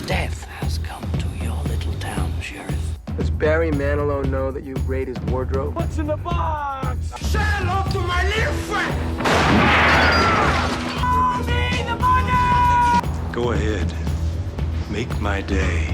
Death has come to your little town, Sheriff. Does Barry Manilow know that you raid his wardrobe? What's in the box? Say hello to my little friend! Show me the money! Go ahead. Make my day.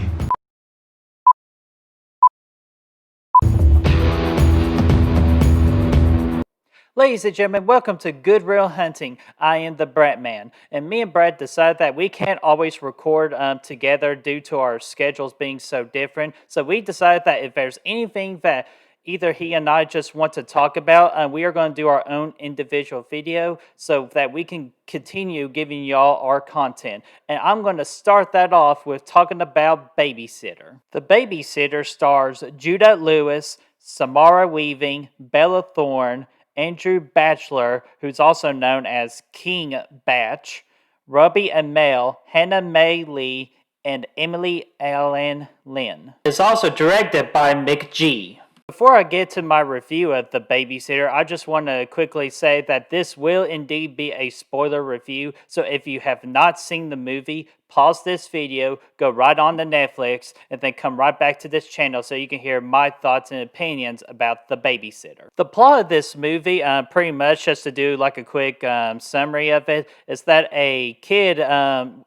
Ladies and gentlemen, welcome to Good Real Hunting. I am the Brett Man, and me and Brett decided that we can't always record together due to our schedules being so different. So we decided that if there's anything that either he and I just want to talk about, we are going to do our own individual video so that we can continue giving y'all our content. And I'm going to start that off with talking about Babysitter. The Babysitter stars Judah Lewis, Samara Weaving, Bella Thorne, Andrew Batchelor, who's also known as King Batch, Robbie Amell, Hannah Mae Lee, and Emily Allen Lynn. It's also directed by Mick G. Before I get to my review of The Babysitter, I just want to quickly say that this will indeed be a spoiler review, so if you have not seen the movie, pause this video, go right on to Netflix, and then come right back to this channel so you can hear my thoughts and opinions about The Babysitter. The plot of this movie, pretty much just to do like a quick summary of it, is that a kid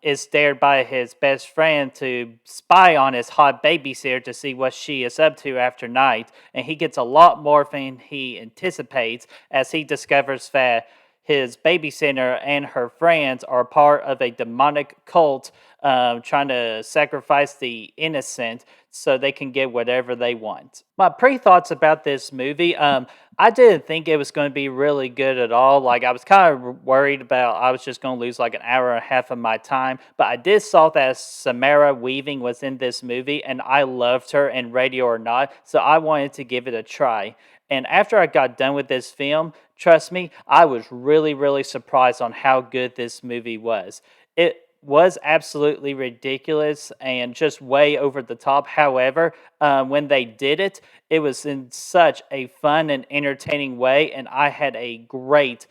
is dared by his best friend to spy on his hot babysitter to see what she is up to after night, and he gets a lot more than he anticipates as he discovers that his babysitter and her friends are part of a demonic cult trying to sacrifice the innocent so they can get whatever they want. My pre-thoughts about this movie, I didn't think it was going to be really good at all. Like, I was kind of worried about I was just going to lose like an hour and a half of my time. But I did saw that Samara Weaving was in this movie, and I loved her in Ready or Not, so I wanted to give it a try. And after I got done with this film, trust me, I was really surprised on how good this movie was. It was absolutely ridiculous and just way over the top. However, when they did it, it was in such a fun and entertaining way, and I had a great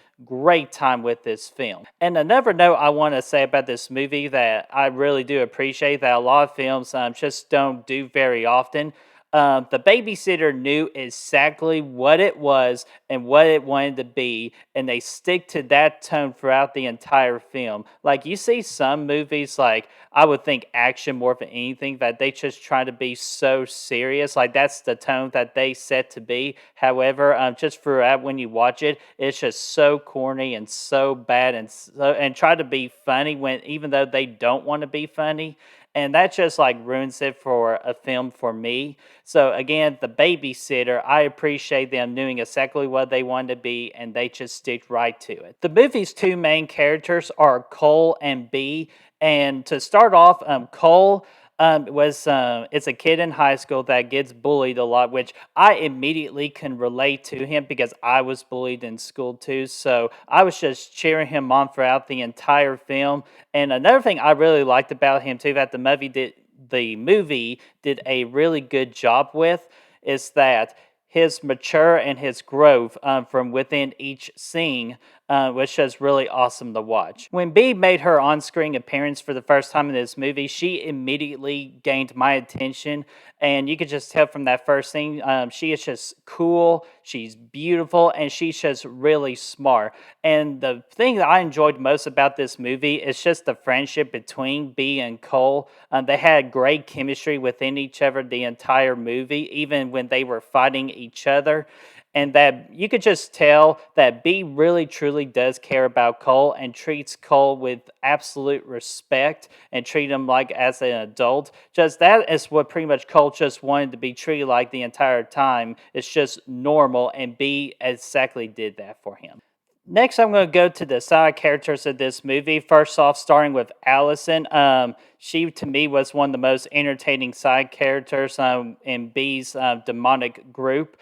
time with this film. And another note I want to say about this movie that I really do appreciate that a lot of films just don't do very often. The Babysitter knew exactly what it was and what it wanted to be, and they stick to that tone throughout the entire film. Like, you see some movies, like, I would think action more than anything, that they just try to be so serious. Like, that's the tone that they set to be. However, just throughout when you watch it, it's just so corny and so bad and try to be funny when even though they don't want to be funny. And that just like ruins it for a film for me. So again, The Babysitter, I appreciate them knowing exactly what they wanted to be, and they just stick right to it. The movie's two main characters are Cole and B. And to start off, Cole it's a kid in high school that gets bullied a lot, which I immediately can relate to him because I was bullied in school too. So I was just cheering him on throughout the entire film. And another thing I really liked about him too, that the movie did a really good job with, is that his mature and his growth from within each scene was just really awesome to watch. When Bee made her on-screen appearance for the first time in this movie, she immediately gained my attention, and you could just tell from that first scene, she is just cool, she's beautiful, and she's just really smart. And the thing that I enjoyed most about this movie is just the friendship between Bee and Cole. They had great chemistry within each other the entire movie, even when they were fighting each other. And that you could just tell that B really truly does care about Cole and treats Cole with absolute respect and treat him like as an adult. Just that is what pretty much Cole just wanted to be treated like the entire time. It's just normal, and B exactly did that for him. Next, I'm going to go to the side characters of this movie. First off, starting with Allison. She, to me, was one of the most entertaining side characters in B's demonic group.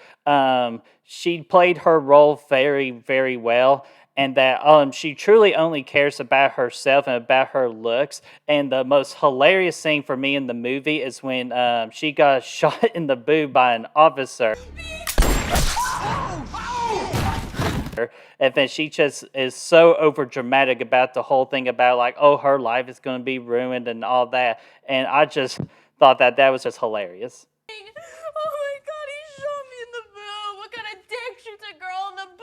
She played her role very well, and that she truly only cares about herself and about her looks. And the most hilarious thing for me in the movie is when she got shot in the boob by an officer. And then she just is so over dramatic about the whole thing about like, oh, her life is going to be ruined and all that. And I just thought that was just hilarious. Oh my god, he shot me in the boob. What kind of dick shoots a girl in the boob?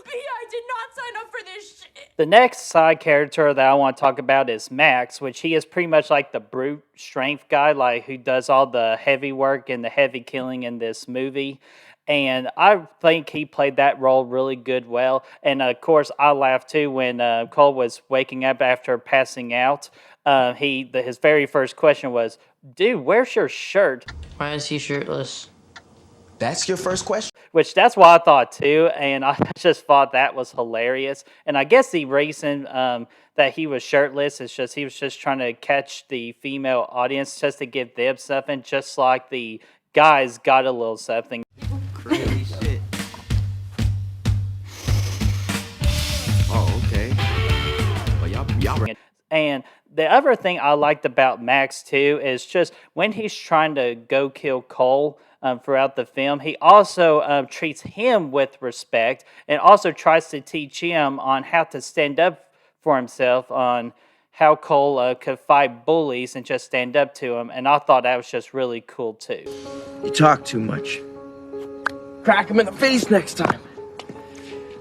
B, I did not sign up for this shit. The next side character that I want to talk about is Max, which he is pretty much like the brute strength guy, like who does all the heavy work and the heavy killing in this movie. And I think he played that role really good well. And of course, I laughed too when Cole was waking up after passing out. His very first question was, "Dude, where's your shirt?" Why is he shirtless? That's your first question? Which that's what I thought too, and I just thought that was hilarious. And I guess the reason that he was shirtless is just he was just trying to catch the female audience, just to give them something, just like the guys got a little something. Crazy shit. Oh, okay. Well, y'all. And the other thing I liked about Max too is just when he's trying to go kill Cole throughout the film, he also treats him with respect and also tries to teach him on how to stand up for himself, on how Cole could fight bullies and just stand up to him. And I thought that was just really cool too. You talk too much. Crack him in the face next time.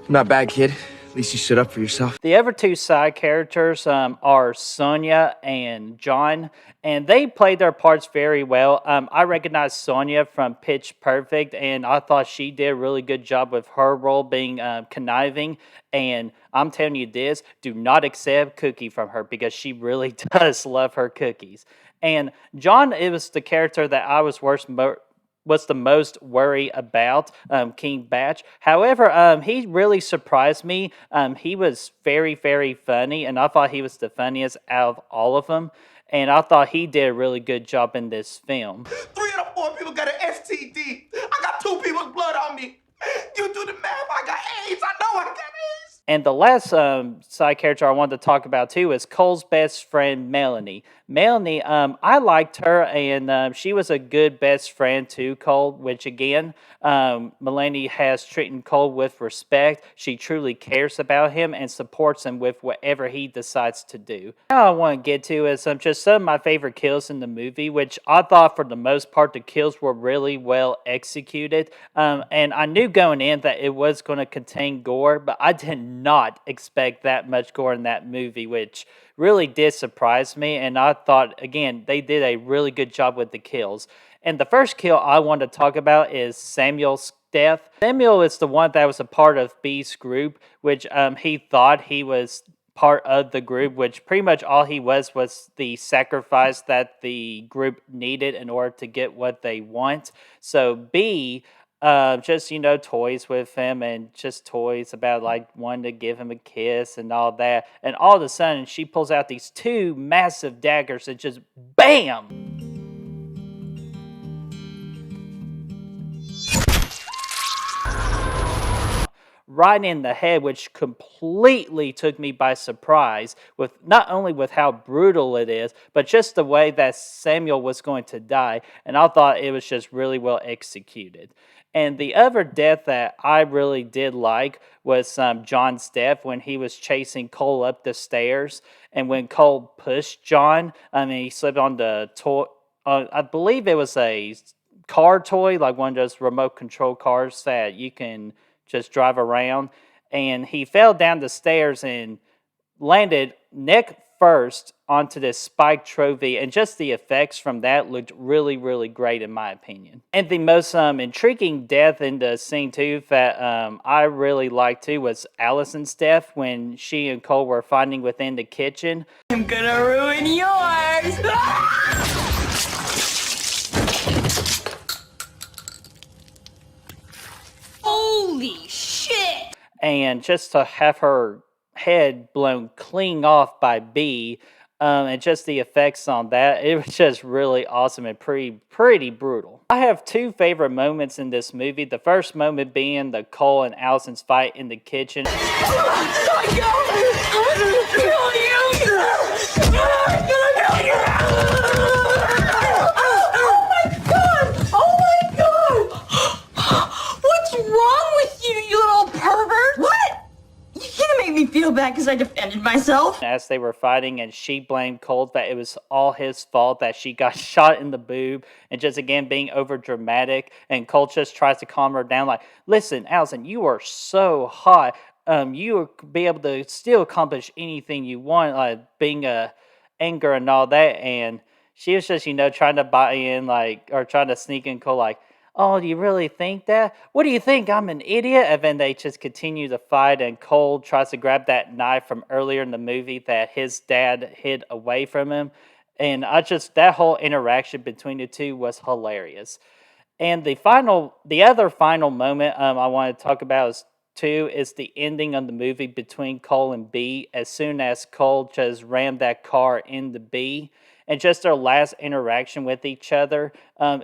Not bad, kid. At least you stood up for yourself. The other two side characters are Sonia and John, and they played their parts very well. I recognized Sonia from Pitch Perfect, and I thought she did a really good job with her role being conniving. And I'm telling you this, do not accept cookie from her because she really does love her cookies. And John, it was the character that I was the most worried about, King Batch. However, he really surprised me. He was very, very funny, and I thought he was the funniest out of all of them. And I thought he did a really good job in this film. 3 of the 4 people got an STD. I got 2 people's blood on me. You do the math, I got AIDS. I know I got AIDS. And the last side character I wanted to talk about too is Cole's best friend, Melanie. Melanie, I liked her, and she was a good best friend to Cole, which again, Melanie has treated Cole with respect. She truly cares about him and supports him with whatever he decides to do. Now I want to get to is just some of my favorite kills in the movie, which I thought for the most part the kills were really well executed. And I knew going in that it was going to contain gore, but I did not expect that much gore in that movie, which really did surprise me. And I thought, again, they did a really good job with the kills. And the first kill I want to talk about is Samuel's death. Samuel is the one that was a part of B's group, which he thought he was part of the group, which pretty much all he was the sacrifice that the group needed in order to get what they want. So B just, toys with him and just toys about like wanting to give him a kiss and all that. And all of a sudden she pulls out these 2 massive daggers and just BAM! Right in the head, which completely took me by surprise, with not only with how brutal it is, but just the way that Samuel was going to die. And I thought it was just really well executed. And the other death that I really did like was John's death when he was chasing Cole up the stairs. And when Cole pushed John, he slipped on the toy. I believe it was a car toy, like one of those remote control cars that you can just drive around. And he fell down the stairs and landed neck first onto this spike trophy, and just the effects from that looked really, really great in my opinion. And the most intriguing death in the scene too that I really liked too was Allison's death when she and Cole were fighting within the kitchen. I'm gonna ruin yours. Holy shit! And just to have her head blown clean off by B, and just the effects on that, it was just really awesome and pretty brutal. I have 2 favorite moments in this movie. The first moment being the Cole and Allison's fight in the kitchen. What's wrong with you? You defended myself. As they were fighting, and she blamed Cole that it was all his fault that she got shot in the boob, and just again being over dramatic. And Cole just tries to calm her down, like, listen, Allison, you are so hot. You will be able to still accomplish anything you want, like being anger and all that. And she was just, trying to buy in, like, or trying to sneak in Cole, like, oh, do you really think that? What do you think? I'm an idiot? And then they just continue to fight, and Cole tries to grab that knife from earlier in the movie that his dad hid away from him. And that whole interaction between the two was hilarious. And the other final moment I want to talk about is the ending of the movie between Cole and B. As soon as Cole just rammed that car into B, and just their last interaction with each other,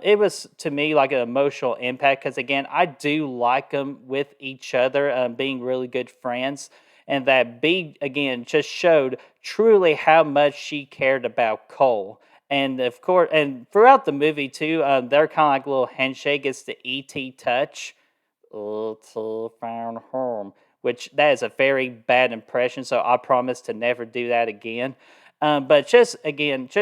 it was, to me, like an emotional impact. Because, again, I do like them with each other, being really good friends. And that B, again, just showed truly how much she cared about Cole. And, of course, and throughout the movie, too, they're kind of like a little handshake. It's the E.T. touch. E.T. found home. Which, that is a very bad impression, so I promise to never do that again. But just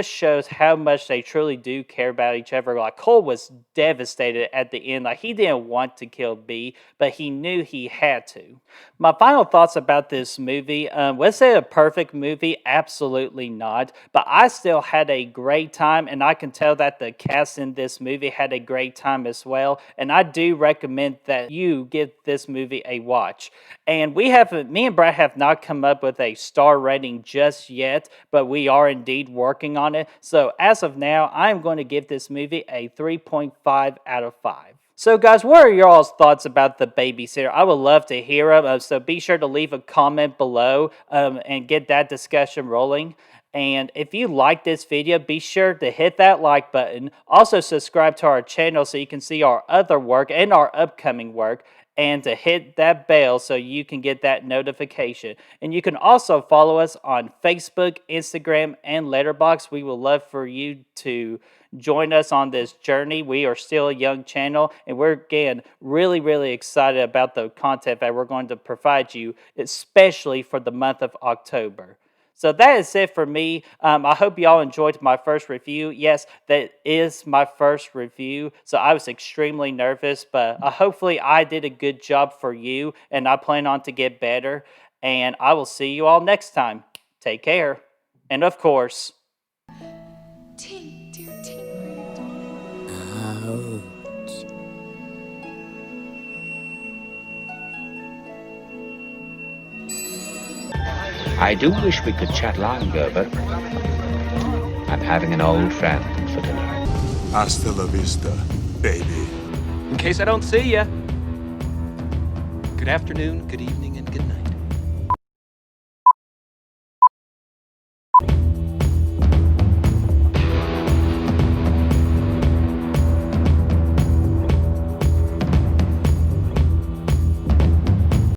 shows how much they truly do care about each other. Like, Cole was devastated at the end. Like, he didn't want to kill B, but he knew he had to. My final thoughts about this movie, was it a perfect movie? Absolutely not. But I still had a great time, and I can tell that the cast in this movie had a great time as well. And I do recommend that you give this movie a watch. And me and Brad have not come up with a star rating just yet, but we are indeed working on it. So as of now, I'm going to give this movie a 3.5 out of 5. So guys, what are y'all's thoughts about The Babysitter? I would love to hear them. So be sure to leave a comment below and get that discussion rolling. And if you like this video, be sure to hit that like button. Also subscribe to our channel so you can see our other work and our upcoming work. And to hit that bell so you can get that notification. And you can also follow us on Facebook, Instagram, and Letterboxd. We would love for you to join us on this journey. We are still a young channel, and we're, again, really, really excited about the content that we're going to provide you, especially for the month of October. So that is it for me. I hope y'all enjoyed my first review. Yes, that is my first review, so I was extremely nervous, but hopefully I did a good job for you, and I plan on to get better. And I will see you all next time. Take care. And of course... I do wish we could chat longer, but I'm having an old friend for dinner. Hasta la vista, baby. In case I don't see ya. Good afternoon, good evening,